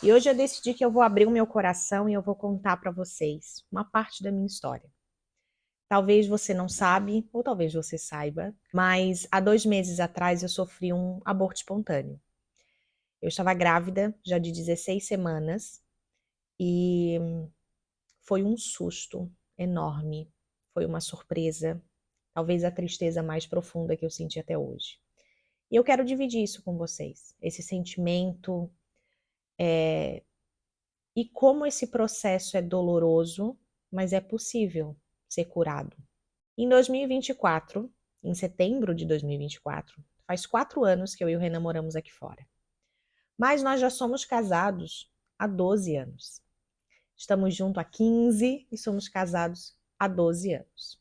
E hoje eu decidi que eu vou abrir o meu coração e eu vou contar para vocês uma parte da minha história. Talvez você não sabe, ou talvez você saiba, mas há 2 meses atrás eu sofri um aborto espontâneo. Eu estava grávida já de 16 semanas e foi um susto enorme, foi uma surpresa, talvez a tristeza mais profunda que eu senti até hoje. E eu quero dividir isso com vocês, esse sentimento, e como esse processo é doloroso, mas é possível ser curado. Em 2024, em setembro de 2024, faz 4 anos que eu e o Renan moramos aqui fora. Mas nós já somos casados há 12 anos. Estamos juntos há 15 e somos casados há 12 anos.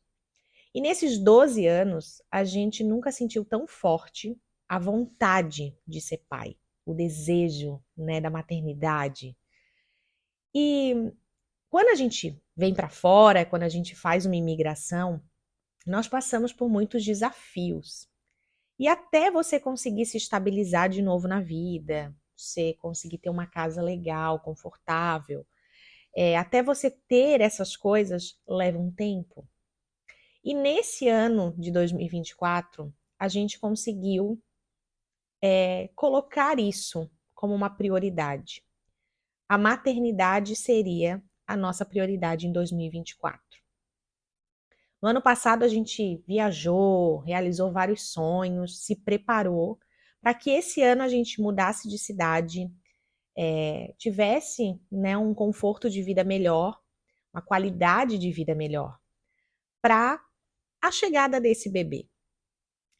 E nesses 12 anos, a gente nunca sentiu tão forte a vontade de ser pai, o desejo, né, da maternidade. E quando a gente vem para fora, quando a gente faz uma imigração, nós passamos por muitos desafios. E até você conseguir se estabilizar de novo na vida, você conseguir ter uma casa legal, confortável, até você ter essas coisas, leva um tempo. E nesse ano de 2024, a gente conseguiu colocar isso como uma prioridade. A maternidade seria a nossa prioridade em 2024. No ano passado, a gente viajou, realizou vários sonhos, se preparou para que esse ano a gente mudasse de cidade, tivesse, né, um conforto de vida melhor, uma qualidade de vida melhor, para a chegada desse bebê.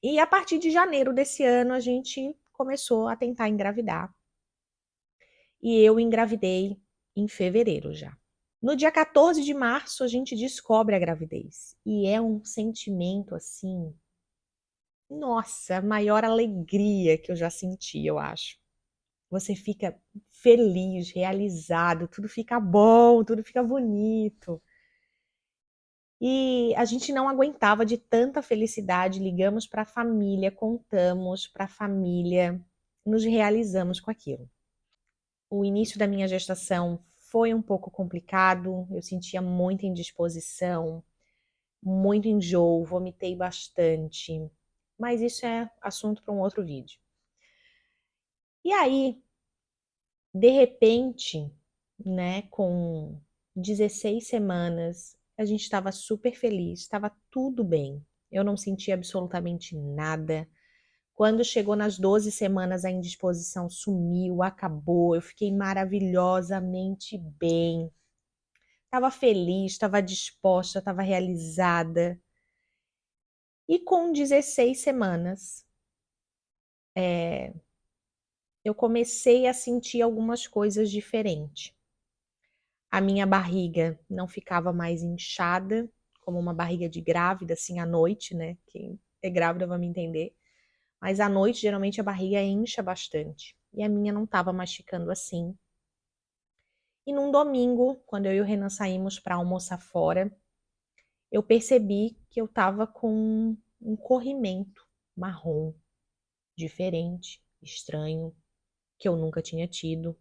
E a partir de janeiro desse ano, a gente começou a tentar engravidar. E eu engravidei em fevereiro já. No dia 14 de março, a gente descobre a gravidez. E é um sentimento assim. Nossa, a maior alegria que eu já senti, eu acho. Você fica feliz, realizado, tudo fica bom, tudo fica bonito. E a gente não aguentava de tanta felicidade, ligamos para a família, contamos para a família, nos realizamos com aquilo. O início da minha gestação foi um pouco complicado, eu sentia muita indisposição, muito enjoo, vomitei bastante, mas isso é assunto para um outro vídeo. E aí, de repente, né, com 16 semanas, a gente estava super feliz, estava tudo bem. Eu não sentia absolutamente nada. Quando chegou nas 12 semanas, a indisposição sumiu, acabou. Eu fiquei maravilhosamente bem. Estava feliz, estava disposta, estava realizada. E com 16 semanas, eu comecei a sentir algumas coisas diferentes. A minha barriga não ficava mais inchada, como uma barriga de grávida, assim, à noite, né? Quem é grávida vai me entender. Mas à noite, geralmente, a barriga incha bastante. E a minha não estava mais ficando assim. E num domingo, quando eu e o Renan saímos para almoçar fora, eu percebi que eu estava com um corrimento marrom, diferente, estranho, que eu nunca tinha tido.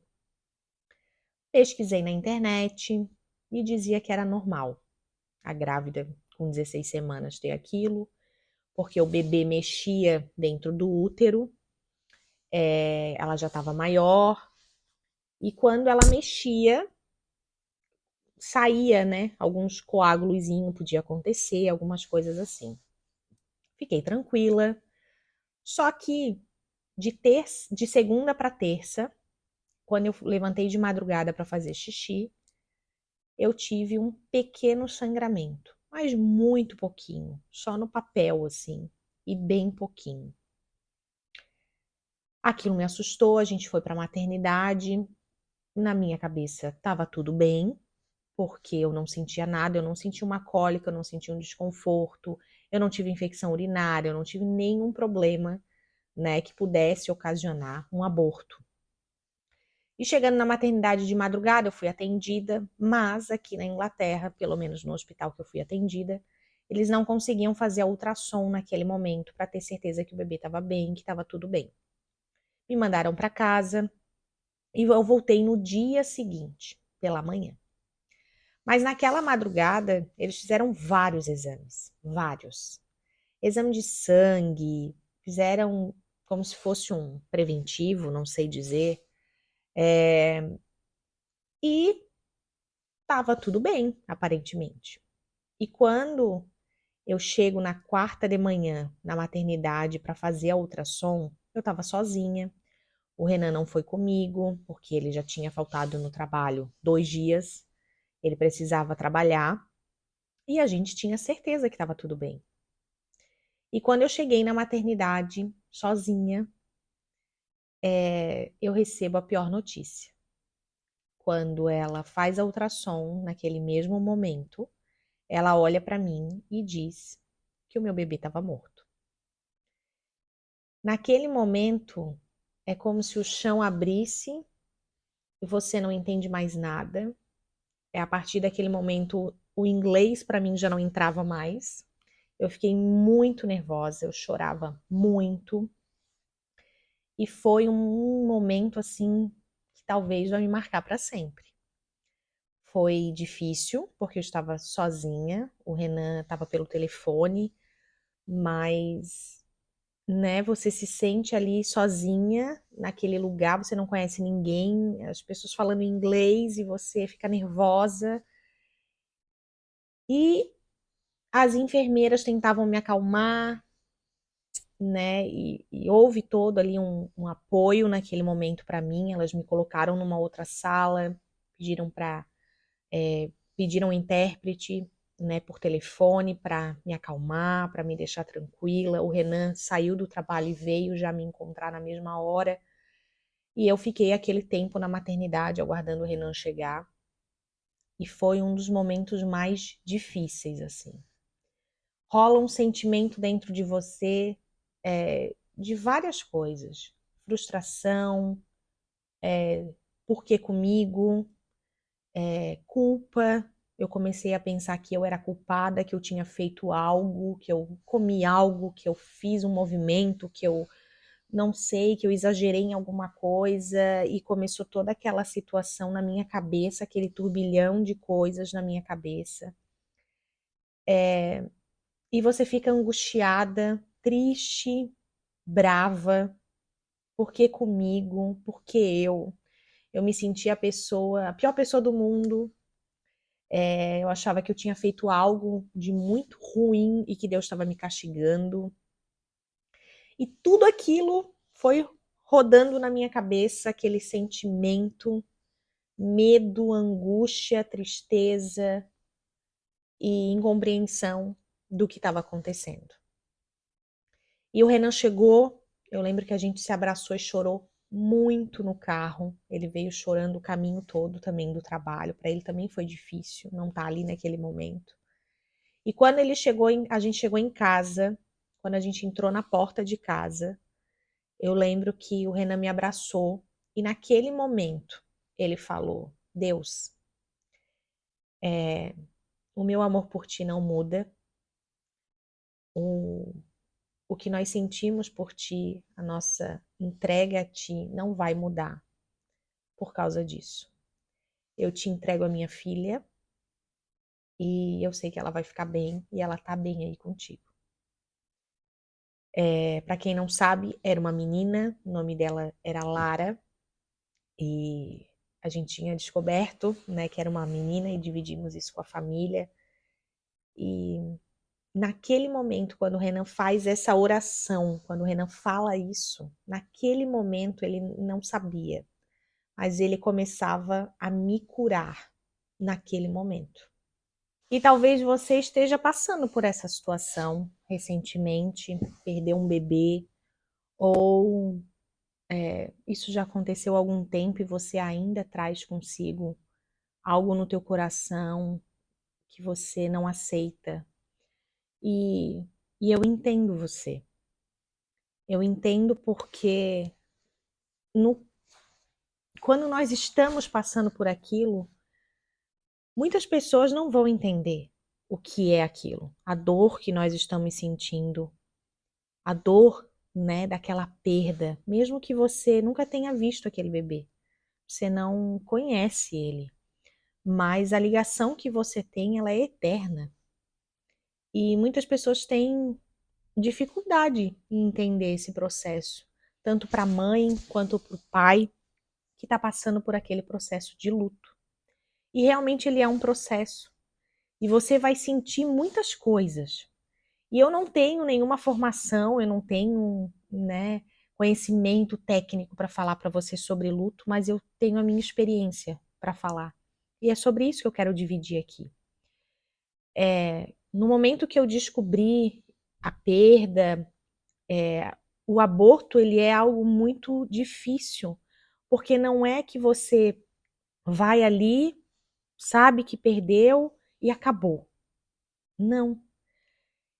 Pesquisei na internet e dizia que era normal a grávida com 16 semanas ter aquilo, porque o bebê mexia dentro do útero, ela já estava maior, e quando ela mexia, saía, né? Alguns coágulozinhos podia acontecer, algumas coisas assim. Fiquei tranquila, só que de segunda para terça, quando eu levantei de madrugada para fazer xixi, eu tive um pequeno sangramento, mas muito pouquinho, só no papel assim, e bem pouquinho. Aquilo me assustou, a gente foi para a maternidade. Na minha cabeça estava tudo bem, porque eu não sentia nada, eu não senti uma cólica, eu não senti um desconforto, eu não tive infecção urinária, eu não tive nenhum problema, né, que pudesse ocasionar um aborto. E chegando na maternidade de madrugada, eu fui atendida, mas aqui na Inglaterra, pelo menos no hospital que eu fui atendida, eles não conseguiam fazer a ultrassom naquele momento para ter certeza que o bebê estava bem, que estava tudo bem. Me mandaram para casa, E eu voltei no dia seguinte, pela manhã. Mas naquela madrugada, eles fizeram vários exames, vários. Exame de sangue, fizeram como se fosse um preventivo, não sei dizer, e estava tudo bem, aparentemente. E quando eu chego na quarta de manhã na maternidade para fazer a ultrassom, eu estava sozinha. O Renan não foi comigo, porque ele já tinha faltado no trabalho 2 dias. Ele precisava trabalhar e a gente tinha certeza que estava tudo bem. E quando eu cheguei na maternidade, sozinha, eu recebo a pior notícia. Quando ela faz a ultrassom, naquele mesmo momento, ela olha para mim e diz que o meu bebê estava morto. Naquele momento, é como se o chão abrisse e você não entende mais nada. É a partir daquele momento, o inglês para mim já não entrava mais. Eu fiquei muito nervosa, eu chorava muito. E foi um momento assim que talvez vai me marcar para sempre. Foi difícil, porque eu estava sozinha, o Renan estava pelo telefone, mas, né, você se sente ali sozinha naquele lugar, você não conhece ninguém, as pessoas falando inglês e você fica nervosa. E as enfermeiras tentavam me acalmar, né? E houve todo ali um apoio naquele momento para mim. Elas me colocaram numa outra sala, pediram para pediram um intérprete, né, por telefone para me acalmar, para me deixar tranquila. O Renan saiu do trabalho e veio já me encontrar na mesma hora. E eu fiquei aquele tempo na maternidade aguardando o Renan chegar. E foi um dos momentos mais difíceis, assim. Rola um sentimento dentro de você de várias coisas. Frustração, por que comigo? Culpa. Eu comecei a pensar que eu era culpada, que eu tinha feito algo, que eu comi algo, que eu fiz um movimento, que eu não sei, que eu exagerei em alguma coisa, e começou toda aquela situação na minha cabeça, aquele turbilhão de coisas na minha cabeça. E você fica angustiada, triste, brava. Por que comigo? Por que eu? Eu me sentia a pior pessoa do mundo. Eu achava que eu tinha feito algo de muito ruim e que Deus estava me castigando. E tudo aquilo foi rodando na minha cabeça, aquele sentimento, medo, angústia, tristeza e incompreensão do que estava acontecendo. E o Renan chegou, eu lembro que a gente se abraçou e chorou muito no carro. Ele veio chorando o caminho todo também do trabalho. Para ele também foi difícil não estar ali naquele momento. E quando ele chegou, a gente chegou em casa, quando a gente entrou na porta de casa, eu lembro que o Renan me abraçou e naquele momento ele falou: Deus, o meu amor por ti não muda, o, o que nós sentimos por ti, a nossa entrega a ti não vai mudar por causa disso. Eu te entrego a minha filha e eu sei que ela vai ficar bem e ela tá bem aí contigo. Para quem não sabe, era uma menina, o nome dela era Lara e a gente tinha descoberto, né, que era uma menina e dividimos isso com a família. E naquele momento, quando o Renan faz essa oração, quando o Renan fala isso, naquele momento ele não sabia, mas ele começava a me curar naquele momento. E talvez você esteja passando por essa situação recentemente, perdeu um bebê, ou isso já aconteceu há algum tempo e você ainda traz consigo algo no teu coração que você não aceita. E, e eu entendo você. Eu entendo porque no, quando nós estamos passando por aquilo, muitas pessoas não vão entender o que é aquilo, a dor que nós estamos sentindo, a dor, né, daquela perda, mesmo que você nunca tenha visto aquele bebê. você não conhece ele, mas a ligação que você tem, ela é eterna. E muitas pessoas têm dificuldade em entender esse processo, tanto para a mãe quanto para o pai que está passando por aquele processo de luto. E realmente ele é um processo. E você vai sentir muitas coisas. E eu não tenho nenhuma formação, eu não tenho, né, conhecimento técnico para falar para você sobre luto, mas eu tenho a minha experiência para falar. E é sobre isso que eu quero dividir aqui. No momento que eu descobri a perda, o aborto ele é algo muito difícil, porque não é que você vai ali, sabe que perdeu e acabou. Não.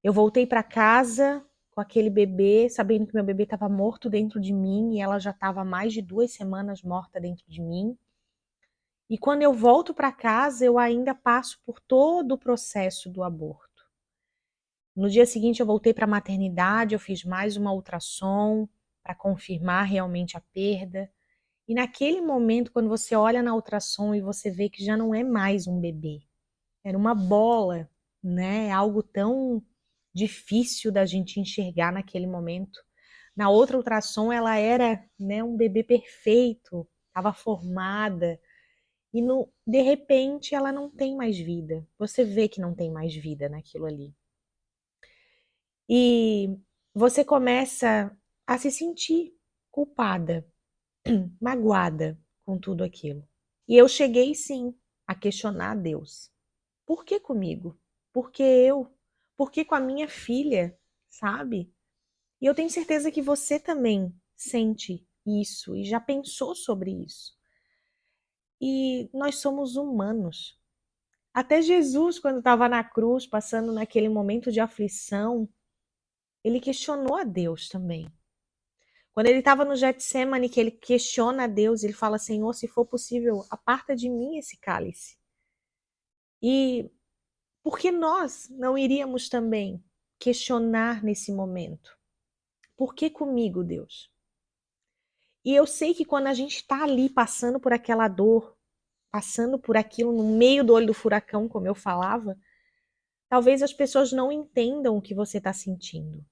Eu voltei para casa com aquele bebê, sabendo que meu bebê estava morto dentro de mim e ela já estava há mais de 2 semanas morta dentro de mim. E quando eu volto para casa, eu ainda passo por todo o processo do aborto. No dia seguinte, eu voltei para a maternidade, eu fiz mais uma ultrassom para confirmar realmente a perda. E naquele momento, quando você olha na ultrassom e você vê que já não é mais um bebê, era uma bola, né? Algo tão difícil da gente enxergar naquele momento. Na outra ultrassom, ela era, né, um bebê perfeito, estava formada. E de repente, ela não tem mais vida. Você vê que não tem mais vida naquilo ali. E você começa a se sentir culpada, magoada com tudo aquilo. E eu cheguei, sim, a questionar a Deus. Por que comigo? Por que eu? Por que com a minha filha? Sabe? E eu tenho certeza que você também sente isso e já pensou sobre isso. E nós somos humanos. Até Jesus, quando estava na cruz, passando naquele momento de aflição, ele questionou a Deus também. Quando ele estava no Getsemane, que ele questiona a Deus, ele fala: Senhor, se for possível, aparta de mim esse cálice. E por que nós não iríamos também questionar nesse momento? Por que comigo, Deus? E eu sei que quando a gente está ali passando por aquela dor, passando por aquilo no meio do olho do furacão, como eu falava, talvez as pessoas não entendam o que você está sentindo,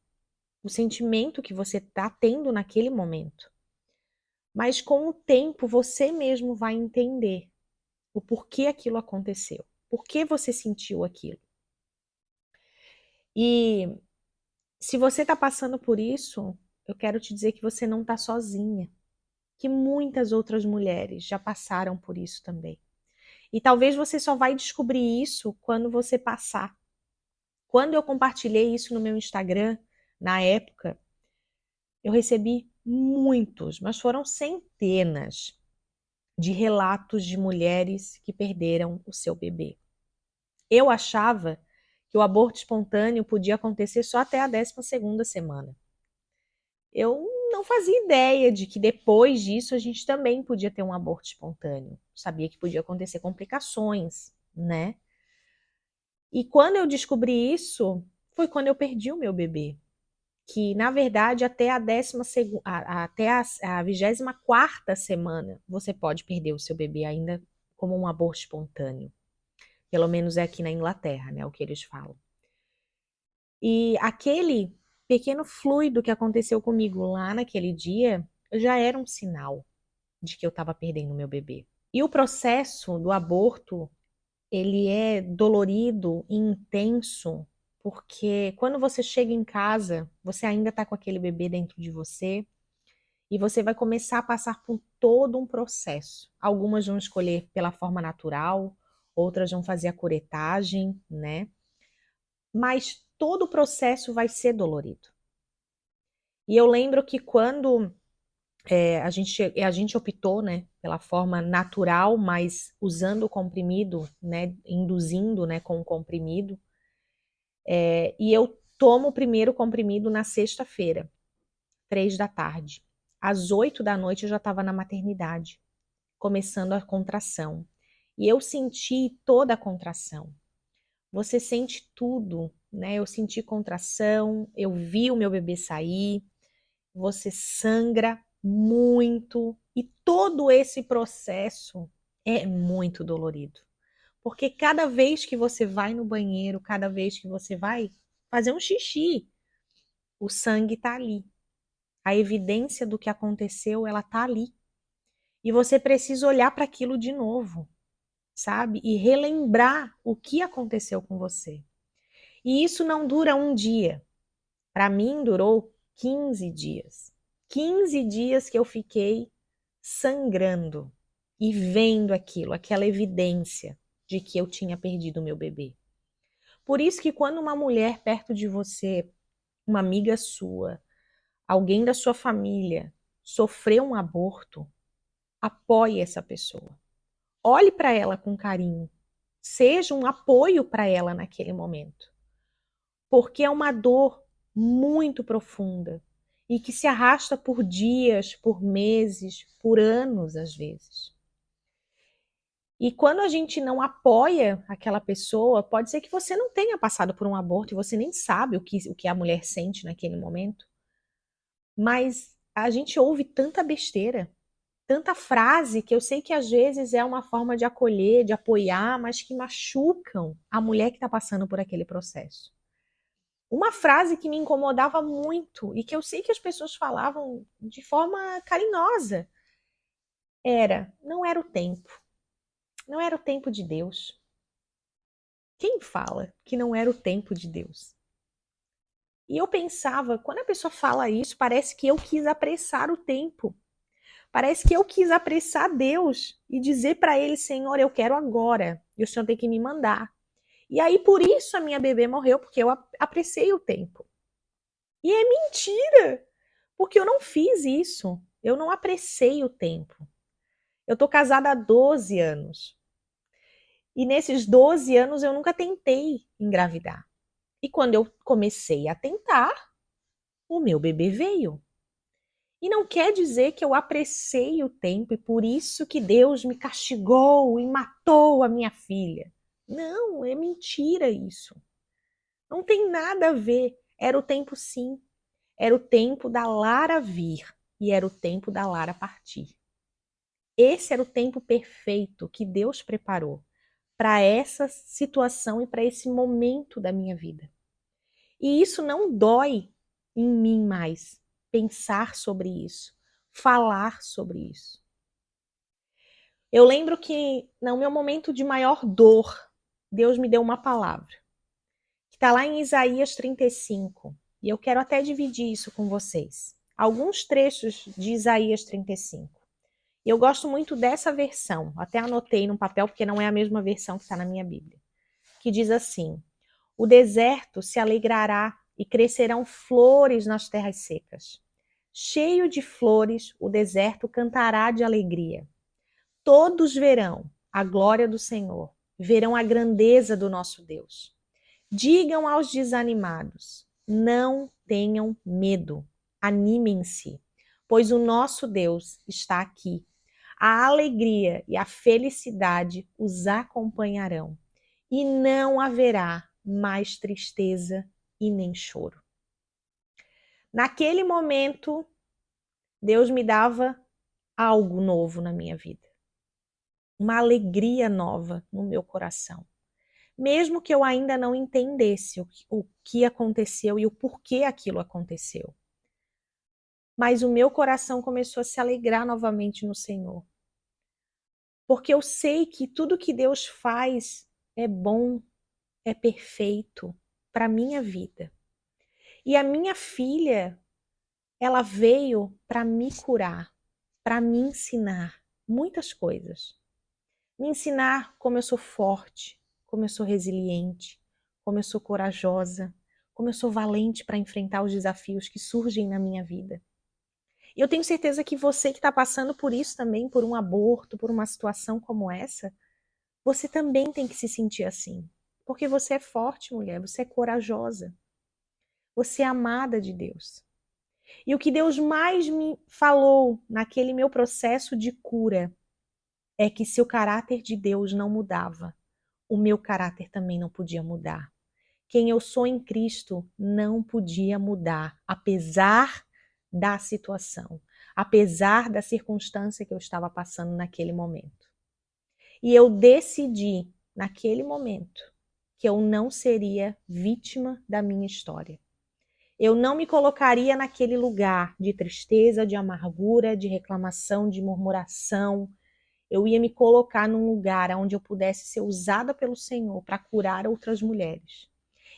o sentimento que você está tendo naquele momento. Mas com o tempo você mesmo vai entender o porquê aquilo aconteceu, por que você sentiu aquilo. E se você está passando por isso, eu quero te dizer que você não está sozinha, que muitas outras mulheres já passaram por isso também. E talvez você só vai descobrir isso quando você passar. Quando eu compartilhei isso no meu Instagram, na época, eu recebi muitos, mas foram centenas de relatos de mulheres que perderam o seu bebê. Eu achava que o aborto espontâneo podia acontecer só até a 12ª semana. Eu não fazia ideia de que depois disso a gente também podia ter um aborto espontâneo. Sabia que podia acontecer complicações, né? E quando eu descobri isso, foi quando eu perdi o meu bebê. Que, na verdade, até a 12ª, até a 24ª semana, você pode perder o seu bebê ainda como um aborto espontâneo. Pelo menos é aqui na Inglaterra, né? O que eles falam. E aquele pequeno fluido que aconteceu comigo lá naquele dia já era um sinal de que eu estava perdendo meu bebê. E o processo do aborto, ele é dolorido e intenso, porque quando você chega em casa, você ainda está com aquele bebê dentro de você e você vai começar a passar por todo um processo. Algumas vão escolher pela forma natural, outras vão fazer a curetagem, né? Mas todo o processo vai ser dolorido. E eu lembro que quando a gente optou, né, pela forma natural, mas usando o comprimido, né, induzindo, né, com o comprimido, e eu tomo o primeiro comprimido na sexta-feira, 3 da tarde. Às 8 da noite eu já estava na maternidade, começando a contração. E eu senti toda a contração. Você sente tudo, né? Eu senti contração, eu vi o meu bebê sair, você sangra muito E todo esse processo é muito dolorido. Porque cada vez que você vai no banheiro, cada vez que você vai fazer um xixi, o sangue está ali. A evidência do que aconteceu, ela está ali. E você precisa olhar para aquilo de novo, sabe? E relembrar o que aconteceu com você. E isso não dura um dia. Para mim, durou 15 dias. 15 dias que eu fiquei sangrando e vendo aquilo, aquela evidência de que eu tinha perdido o meu bebê. Por isso que quando uma mulher perto de você, uma amiga sua, alguém da sua família, sofreu um aborto, apoie essa pessoa. Olhe para ela com carinho. Seja um apoio para ela naquele momento. Porque é uma dor muito profunda e que se arrasta por dias, por meses, por anos às vezes. E quando a gente não apoia aquela pessoa, pode ser que você não tenha passado por um aborto e você nem sabe o que a mulher sente naquele momento. Mas a gente ouve tanta besteira, tanta frase que eu sei que às vezes é uma forma de acolher, de apoiar, mas que machucam a mulher que está passando por aquele processo. Uma frase que me incomodava muito e que eu sei que as pessoas falavam de forma carinhosa era: não era o tempo. Não era o tempo de Deus. Quem fala que não era o tempo de Deus? E eu pensava, quando a pessoa fala isso, parece que eu quis apressar o tempo. Parece que eu quis apressar Deus e dizer para ele: Senhor, eu quero agora. E o Senhor tem que me mandar. E aí, por isso, a minha bebê morreu, porque eu apressei o tempo. E é mentira, porque eu não fiz isso. Eu não apressei o tempo. Eu tô casada há 12 anos. E nesses 12 anos eu nunca tentei engravidar. E quando eu comecei a tentar, o meu bebê veio. E não quer dizer que eu apressei o tempo e por isso que Deus me castigou e matou a minha filha. Não, é mentira isso. Não tem nada a ver. Era o tempo sim. Era o tempo da Lara vir e era o tempo da Lara partir. Esse era o tempo perfeito que Deus preparou para essa situação e para esse momento da minha vida. E isso não dói em mim mais, pensar sobre isso, falar sobre isso. Eu lembro que no meu momento de maior dor, Deus me deu uma palavra, que está lá em Isaías 35, e eu quero até dividir isso com vocês. Alguns trechos de Isaías 35. E eu gosto muito dessa versão, até anotei no papel, porque não é a mesma versão que está na minha Bíblia, que diz assim: o deserto se alegrará e crescerão flores nas terras secas. Cheio de flores, o deserto cantará de alegria. Todos verão a glória do Senhor, verão a grandeza do nosso Deus. Digam aos desanimados: não tenham medo, animem-se, pois o nosso Deus está aqui. A alegria e a felicidade os acompanharão, e não haverá mais tristeza e nem choro. Naquele momento, Deus me dava algo novo na minha vida, uma alegria nova no meu coração. Mesmo que eu ainda não entendesse o que aconteceu e o porquê aquilo aconteceu. Mas o meu coração começou a se alegrar novamente no Senhor. Porque eu sei que tudo que Deus faz é bom, é perfeito para a minha vida. E a minha filha, ela veio para me curar, para me ensinar muitas coisas. Me ensinar como eu sou forte, como eu sou resiliente, como eu sou corajosa, como eu sou valente para enfrentar os desafios que surgem na minha vida. E eu tenho certeza que você que está passando por isso também, por um aborto, por uma situação como essa, você também tem que se sentir assim. Porque você é forte, mulher, você é corajosa. Você é amada de Deus. E o que Deus mais me falou naquele meu processo de cura é que se o caráter de Deus não mudava, o meu caráter também não podia mudar. Quem eu sou em Cristo não podia mudar, apesar da situação, apesar da circunstância que eu estava passando naquele momento. E eu decidi, naquele momento, que eu não seria vítima da minha história. Eu não me colocaria naquele lugar de tristeza, de amargura, de reclamação, de murmuração. Eu ia me colocar num lugar onde eu pudesse ser usada pelo Senhor para curar outras mulheres.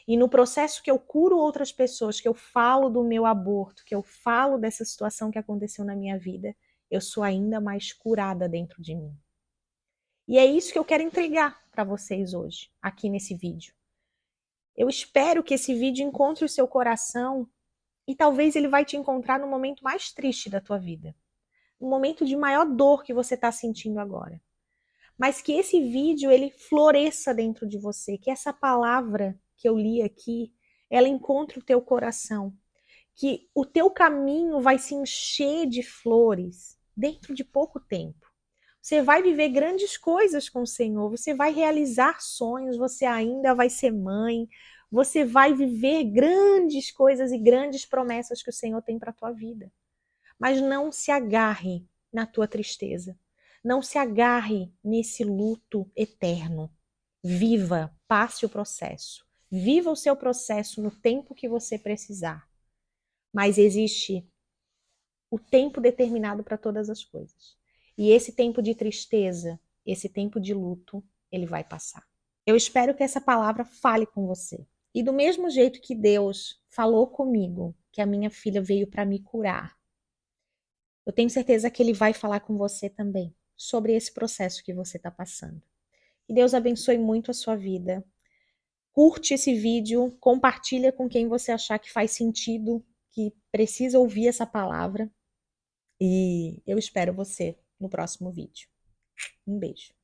E no processo que eu curo outras pessoas, que eu falo do meu aborto, que eu falo dessa situação que aconteceu na minha vida, eu sou ainda mais curada dentro de mim. E é isso que eu quero entregar para vocês hoje, aqui nesse vídeo. Eu espero que esse vídeo encontre o seu coração e talvez ele vai te encontrar no momento mais triste da tua vida. No momento de maior dor que você está sentindo agora. Mas que esse vídeo ele floresça dentro de você, que essa palavra que eu li aqui, ela encontre o teu coração, que o teu caminho vai se encher de flores dentro de pouco tempo. Você vai viver grandes coisas com o Senhor, você vai realizar sonhos, você ainda vai ser mãe, você vai viver grandes coisas e grandes promessas que o Senhor tem para a tua vida. Mas não se agarre na tua tristeza. Não se agarre nesse luto eterno. Viva, passe o processo. Viva o seu processo no tempo que você precisar. Mas existe o tempo determinado para todas as coisas. E esse tempo de tristeza, esse tempo de luto, ele vai passar. Eu espero que essa palavra fale com você. E do mesmo jeito que Deus falou comigo, que a minha filha veio para me curar, eu tenho certeza que Ele vai falar com você também sobre esse processo que você está passando. Que Deus abençoe muito a sua vida. Curte esse vídeo, compartilha com quem você achar que faz sentido, que precisa ouvir essa palavra. E eu espero você no próximo vídeo. Um beijo.